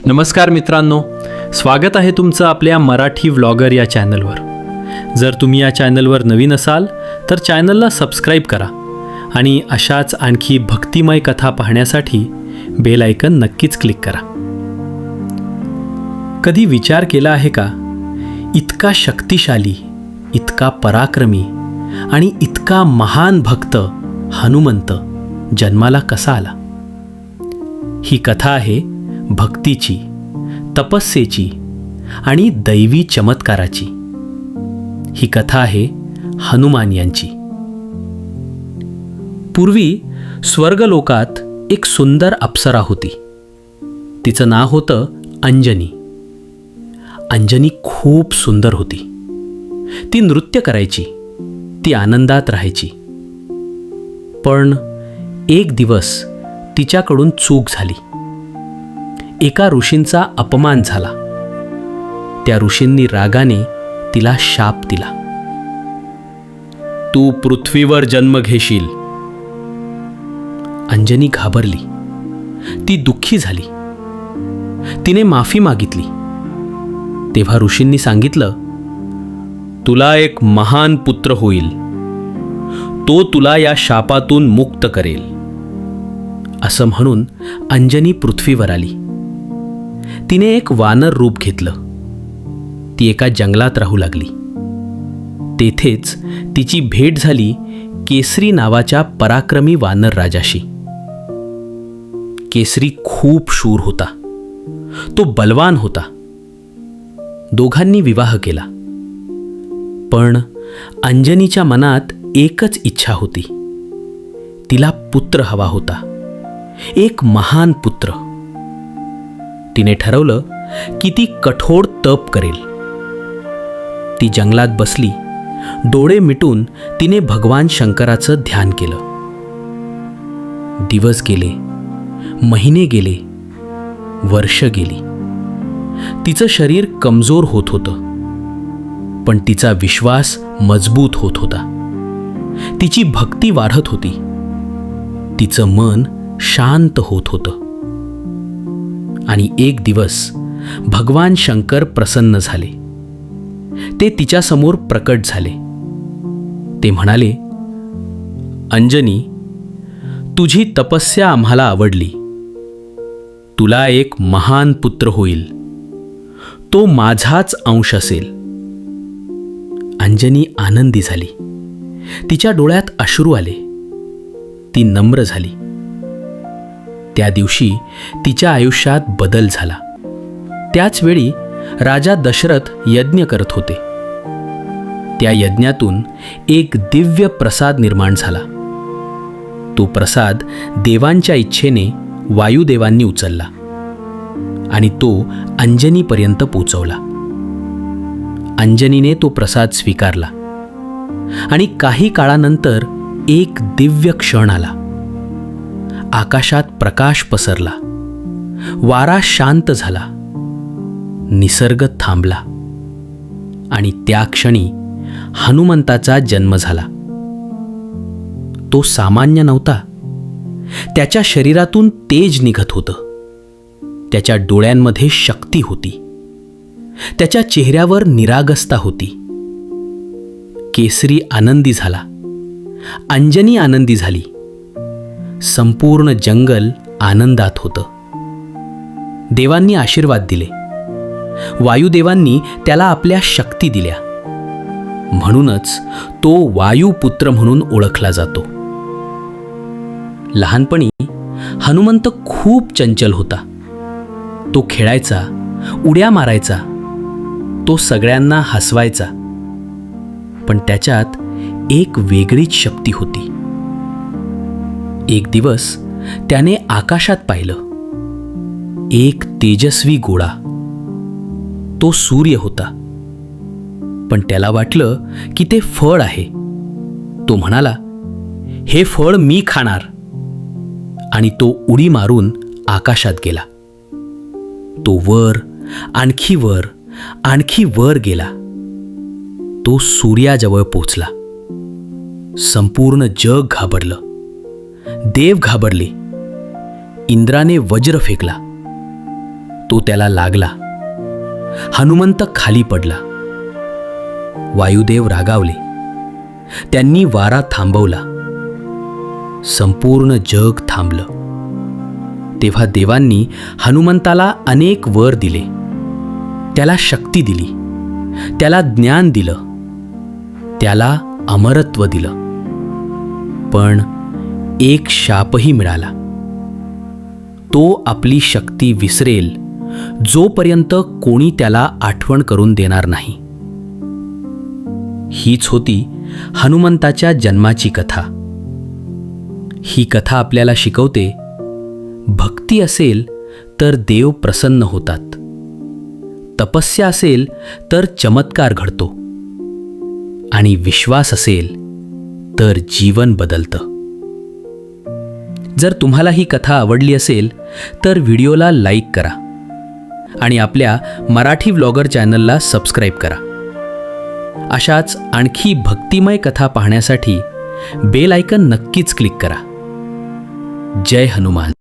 नमस्कार मित्रांनो, स्वागत आहे तुमचं आपल्या मराठी व्लॉगर या चॅनलवर. जर तुम्ही या चॅनलवर नवीन असाल तर चॅनलला सबस्क्राईब करा आणि अशाच आणखी भक्तिमय कथा पाहण्यासाठी बेल आयकन नक्कीच क्लिक करा. कधी विचार केला आहे का, इतका शक्तिशाली, इतका पराक्रमी आणि इतका महान भक्त हनुमंत जन्माला कसा आला? ही कथा आहे भक्तीची, तपस्येची आणि दैवी चमत्काराची. ही कथा आहे हनुमान यांची. पूर्वी स्वर्गलोकात एक सुंदर अप्सरा होती. तिचं नाव होतं अंजनी. अंजनी खूप सुंदर होती. ती नृत्य करायची, ती आनंदात राहायची. पण एक दिवस तिच्याकडून चूक झाली. एका ऋषींचा अपमान झाला. त्या ऋषींनी रागाने तिला शाप दिला. तू पृथ्वीवर जन्म घेशील. अंजनी घाबरली. ती दुःखी झाली. तिने माफी मागितली. तेव्हा ऋषींनी सांगितलं, तुला एक महान पुत्र होईल. तो तुला या शापातून मुक्त करेल. असं म्हणून अंजनी पृथ्वीवर आली. तिने एक वानर रूप घेतलं. ती एका जंगलात राहू लागली. तेथेच तिची भेट झाली केसरी नावाच्या पराक्रमी वानर राजाशी. केसरी खूप शूर होता. तो बलवान होता. दोघांनी विवाह केला. पण अंजनीच्या मनात एकच इच्छा होती. तिला पुत्र हवा होता, एक महान पुत्र. तिने ठरवलं की ती कठोर तप करेल. ती जंगलात बसली. डोळे मिटून तिने भगवान शंकराचं ध्यान केलं. दिवस गेले, महिने गेले, वर्ष गेली. तिचं शरीर कमजोर होत होतं, पण तिचा विश्वास मजबूत होत होता. तिची भक्ती वाढत होती. तिचं मन शांत होत होतं. आणि एक दिवस भगवान शंकर प्रसन्न झाले. ते तिच्यासमोर प्रकट झाले. ते म्हणाले, अंजनी, तुझी तपस्या आम्हाला आवडली. तुला एक महान पुत्र होईल. तो माझाच अंश असेल. अंजनी आनंदी झाली. तिच्या डोळ्यात अश्रू आले. ती नम्र झाली. त्या दिवशी तिच्या आयुष्यात बदल झाला. त्याच वेळी राजा दशरथ यज्ञ करत होते. त्या यज्ञातून एक दिव्य प्रसाद निर्माण झाला. तो प्रसाद देवांच्या इच्छेने वायुदेवांनी उचलला आणि तो अंजनीपर्यंत पोचवला. अंजनीने तो प्रसाद स्वीकारला आणि काही काळानंतर एक दिव्य क्षण आला. आकाशात प्रकाश पसरला. वारा शांत झाला. निसर्ग थांबला आणि त्या क्षणी हनुमंताचा जन्म झाला. तो सामान्य नव्हता. त्याच्या शरीरातून तेज निघत होतं. त्याच्या डोळ्यांमध्ये शक्ती होती. त्याच्या चेहऱ्यावर निरागसता होती. केसरी आनंदी झाला. अंजनी आनंदी झाली. संपूर्ण जंगल आनंदात होतं. देवांनी आशीर्वाद दिले. वायुदेवांनी त्याला आपल्या शक्ती दिल्या. म्हणूनच तो वायुपुत्र म्हणून ओळखला जातो. लहानपणी हनुमंत खूप चंचल होता. तो खेळायचा, उड्या मारायचा. तो सगळ्यांना हसवायचा. पण त्याच्यात एक वेगळीच शक्ती होती. एक दिवस त्याने आकाशात पाहिलं. एक तेजस्वी गोळा. तो सूर्य होता. पण त्याला वाटलं की ते फळ आहे. तो म्हणाला, हे फळ मी खाणार. आणि तो उडी मारून आकाशात गेला. तो वर, आणखी वर, आणखी वर गेला. तो सूर्याजवळ पोचला. संपूर्ण जग घाबरलं. देव घाबरले. इंद्राने वज्र फेकला. तो त्याला लागला. हनुमंत खाली पडला. वायुदेव रागावले. त्यांनी वारा थांबवला. संपूर्ण जग थांबलं. तेव्हा देवांनी हनुमंताला अनेक वर दिले. त्याला शक्ती दिली. त्याला ज्ञान दिलं. त्याला अमरत्व दिलं. पण एक शापही मिळाला. तो आपली शक्ती विसरेल जोपर्यंत कोणी त्याला आठवण करून देणार नाही. हीच होती हनुमंताच्या जन्माची कथा. ही कथा आपल्याला शिकवते, भक्ती असेल तर देव प्रसन्न होतात. तपस्या असेल तर चमत्कार घडतो. आणि विश्वास असेल तर जीवन बदलतं. जर तुम्हाला ही कथा आवडली असेल तर व्हिडिओला लाईक करा आणि आपल्या मराठी व्लॉगर चॅनलला सबस्क्राईब करा. अशाच आणखी भक्तिमय कथा पाहण्यासाठी बेल आयकन नक्कीच क्लिक करा. जय हनुमान.